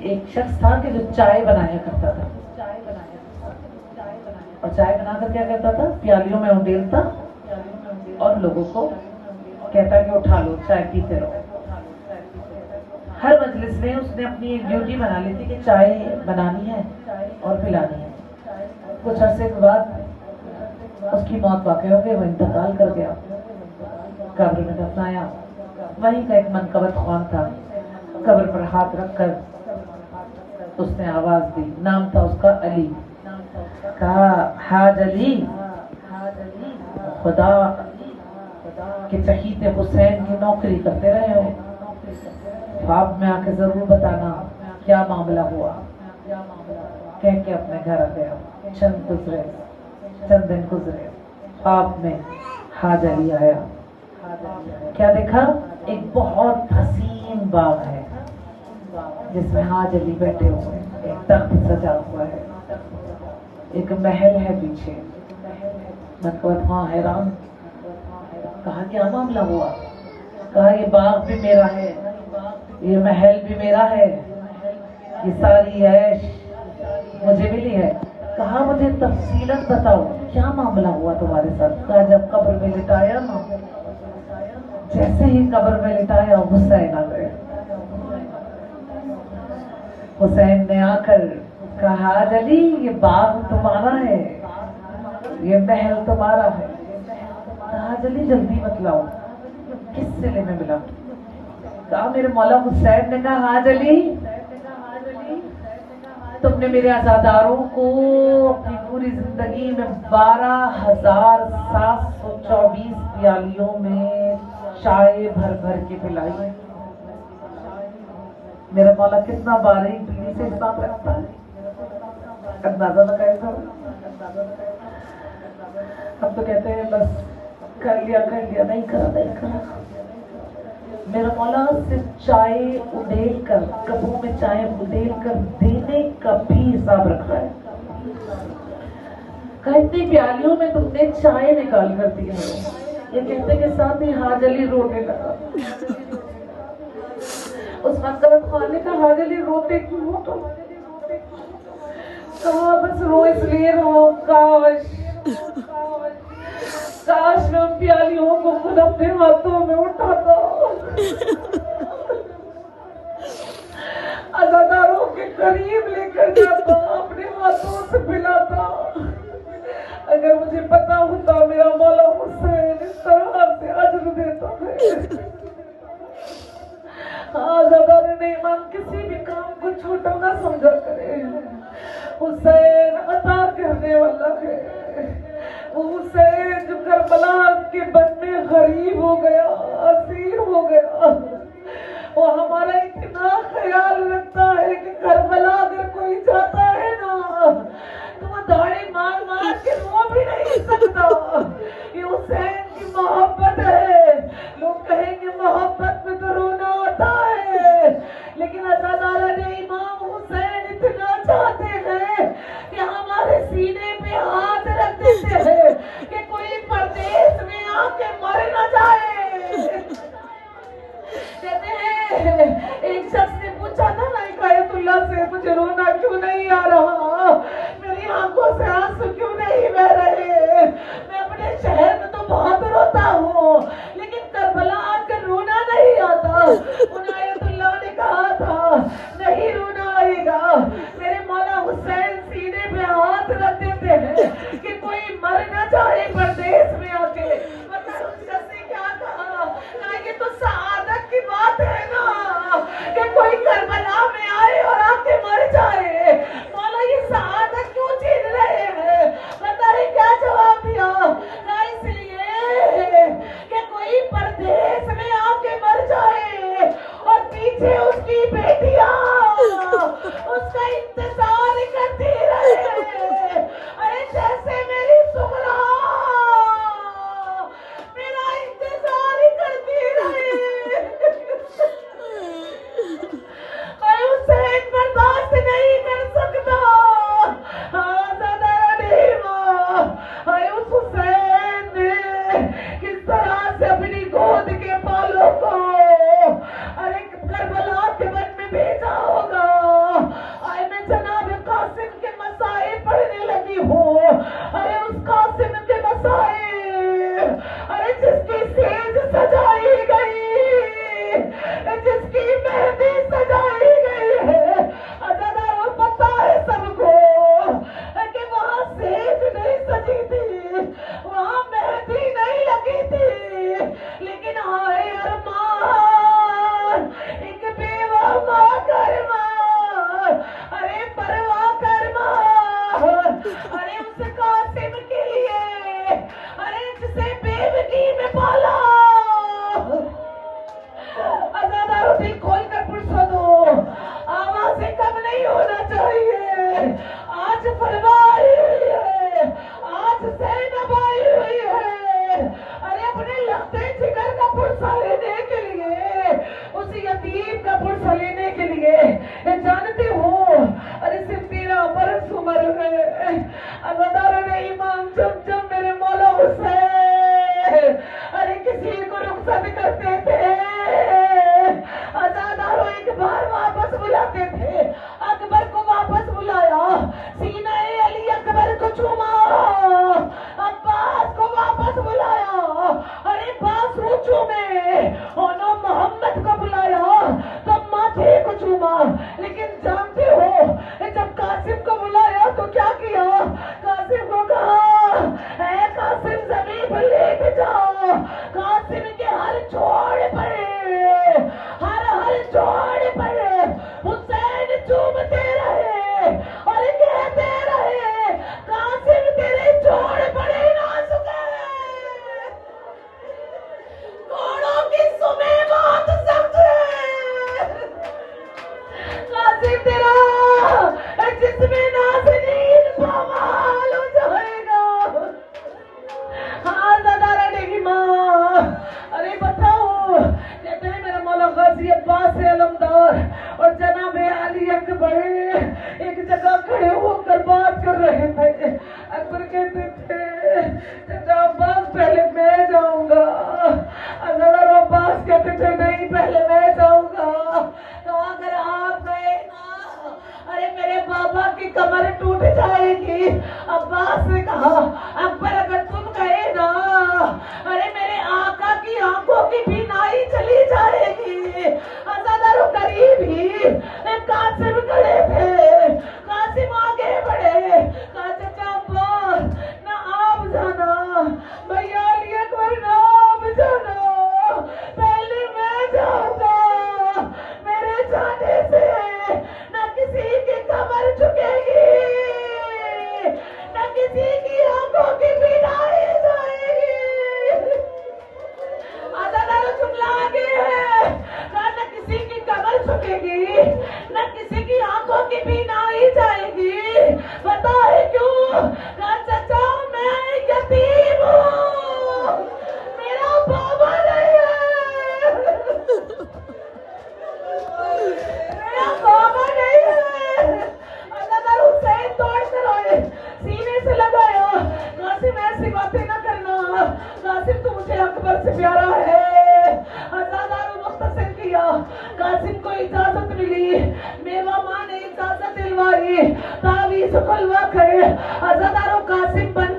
ایک شخص تھا کہ جو چائے بنایا کرتا تھا، اور چائے بنا کر کیا کرتا تھا، پیالیوں میں انڈیلتا اور لوگوں کو کہتا کہ اٹھا لو چائے پیتے رہو۔ ہر مجلس میں اس نے اپنی ایک ڈیوٹی بنا لی تھی کہ چائے بنانی ہے اور پلانی ہے۔ کچھ عرصے کے بعد اس کی موت واقع ہو گئی، وہ انتقال کر گیا، قبر میں دفنایا۔ وہیں کا ایک منقبت خوان تھا، قبر پر ہاتھ رکھ کر اس نے آواز دی، نام تھا اس کا علی، کہا حاج علی، خدا کہ چہیتے حسین کی نوکری کرتے رہے ہو، خواب میں آ کے ضرور بتانا کیا معاملہ ہوا۔ کہہ کے اپنے گھر آ گیا۔ چند دن گزرے، خواب میں حاج علی آیا۔ کیا دیکھا؟ ایک بہت حسین باغ ہے جس میں حاج علی بیٹھے ہوئے، ایک تخت سجا ہوا ہے، ایک محل ہے پیچھے۔ منقبت خواں حیران، کہا کیا معاملہ ہوا؟ کہا یہ باغ بھی میرا ہے، یہ محل بھی میرا ہے، یہ ساری عیش مجھے ملی ہے۔ کہا مجھے تفصیلاً بتاؤ کیا معاملہ ہوا تمہارے ساتھ؟ کہا جب قبر میں لٹایا نا، جیسے ہی قبر میں لٹایا حسین آ گئے۔ حسین نے آ کر کہا حاج علی یہ باغ تمہارا ہے، یہ محل تمہارا ہے۔ حاج علی جلدی بتلاؤ کس صلے میں ملا؟ کہا میرے مولا حسین نے کہا حاج علی تم نے میرے عزاداروں کو اپنی پوری زندگی میں 12,724 پیالیوں میں چائے بھر بھر کے پلائی ہے۔ میرا مولا کتنا باریک بینی سے حساب رکھتا ہے، اندازہ لگائے گا۔ ہم تو کہتے ہیں بس کر لیا نہیں کرا۔ میرا مولا صرف چائے اڈیل کر، کپوں میں چائے اڈیل کر دینے کا بھی حساب رکھا ہے۔ کہا اتنی پیالیوں میں تم نے چائے نکال کر دی ہے۔ یہ کہتے کے ساتھ ہی حاج علی رونے لگا۔ اس منقبت خوان نے کہا حاج علی روتے کیوں ہو تم؟ کہا بس رو اس لیے رو، کاش میں ان پیالیوں کو خود اپنے ہاتھوں میں اٹھاتا، عزاداروں کے قریب لے کر جاتا، اپنے ہاتھوں سے پلاتا۔ اگر مجھے پتا ہوتا میرا مولا حسین اس طرح سے اجر دیتا ہے۔ عزادار نے امام کسی بھی کام کو چھوٹا نہ سمجھا کرے، حسین عطا کرنے والا ہے۔ وہ حسین جو کربلا کے بن میں غریب ہو گیا، اسیر ہو گیا، وہ ہمارا اتنا خیال رکھتا ہے کہ کربلا اگر کوئی جاتا ہے نا تو وہ داڑھی مار کے رو بھی نہیں سکتا۔ یہ حسین کی محبت ہے۔ لوگ کہیں گے محبت میں تو رونا آتا ہے، لیکن عزادارہ نے امام حسین اتنا چاہتے ہیں کہ ہمارے سینے پہ ہاتھ رکھ دیتے ہیں کہ کوئی پردیس میں آ کے مر نہ جائے۔ کہتے ہیں ایک شخص نے پوچھا تھا نا آیت اللہ سے مجھے رونا کیوں نہیں آ رہا، میری آنکھوں سے آنسو کیوں نہیں بہ رہے؟ میں اپنے شہر میں تو بہت روتا ہوں لیکن کربلا آ کر رونا نہیں آتا۔ ان آیت اللہ نے کہا تھا نہیں رونا آئے گا۔ میرے مولا حسین سینے پہ ہاتھ رکھ دیتے ہیں کہ کوئی مر نہ جائے پردیس میں آ کے۔ پتہ اس شخص نے کیا کہا؟ یہ تو سعادت کی بات ہے نا کہ کوئی کربلا میں آئے اور آ کے مر جائے۔ مولا یہ چاہتے تھے، اکبر کو واپس بلایا، سینہ علی اکبر کو چوما، عباس کو واپس بلایا، ارے بازو چومے، انہوں محمد کو بلایا تب ماتھے کو چوما، لیکن جانتے ہو جب قاسم کو بلایا تو کیا کیا؟ قاسم کو کہا اے قاسم زمین پر لیٹ جاؤ، قاسم کے ہر چھوڑ پر، ہر چھوڑ پر حسین چومتے رہے اور کہتے رہے قاسم تیرے چھوڑ پڑے نازک ہے، گھوڑوں کی سمیں بہت سخت ہے، قاسم تیرا جسم نازنین پامال ہو جائے گا۔ ہاں زیادہ رہنے کی ماں، ارے بتاؤ، کہتے ہیں میرا مولا غازی عباس علمدار اور جناب علی اکبر ایک جگہ کھڑے ہو کر بات کر رہے تھے۔ اکبر کہتے تھے چچا عباس پہلے میں جاؤں گا، حضرت عباس کہتے تھے نہیں پہلے میں جاؤں گا، تو اگر آپ گئے نا ارے میرے بابا کی کمر ٹوٹ جائے گی۔ عباس نے کہا اکبر اگر تم گئے نا ارے میرے آقا کی آنکھوں کی بینائی چلی جائے گی۔ عزادارو قریب ہی قاسم کھڑے تھے، قاسم آگے بڑھے، کہا چچا عباس نہ آپ جانا، بھیا علی اکبر نہ آپ جانا، پہلے میں جاؤں گا، میرے جانے سے نہ کسی کی کمر جھکے گی، نہ کسی کی آنکھوں کی بینائی جائے گی۔ عزادارو جملہ آگے ہے، کہا نہ کسی کی کمر جھکے گی، نہ کسی کی آنکھوں کی بینائی جائے گی، پتہ ہے کیوں؟ کہا چچا میں یتیم ہوں، میرا بابا نہیں ہے، میرا بابا نہیں ہے۔ عزادار حسین توڑ کر آئے، سینے سے لگایا، قاسم ایسی باتیں نہ کرنا، قاسم تو مجھے اکبر سے پیارا ہے۔ عزادار مختصر کیا، قاسم کو اجازت ملی، میوا ماں نے اجازت دلوائی، تعویذ کھلوا کر عزادارو قاسم بن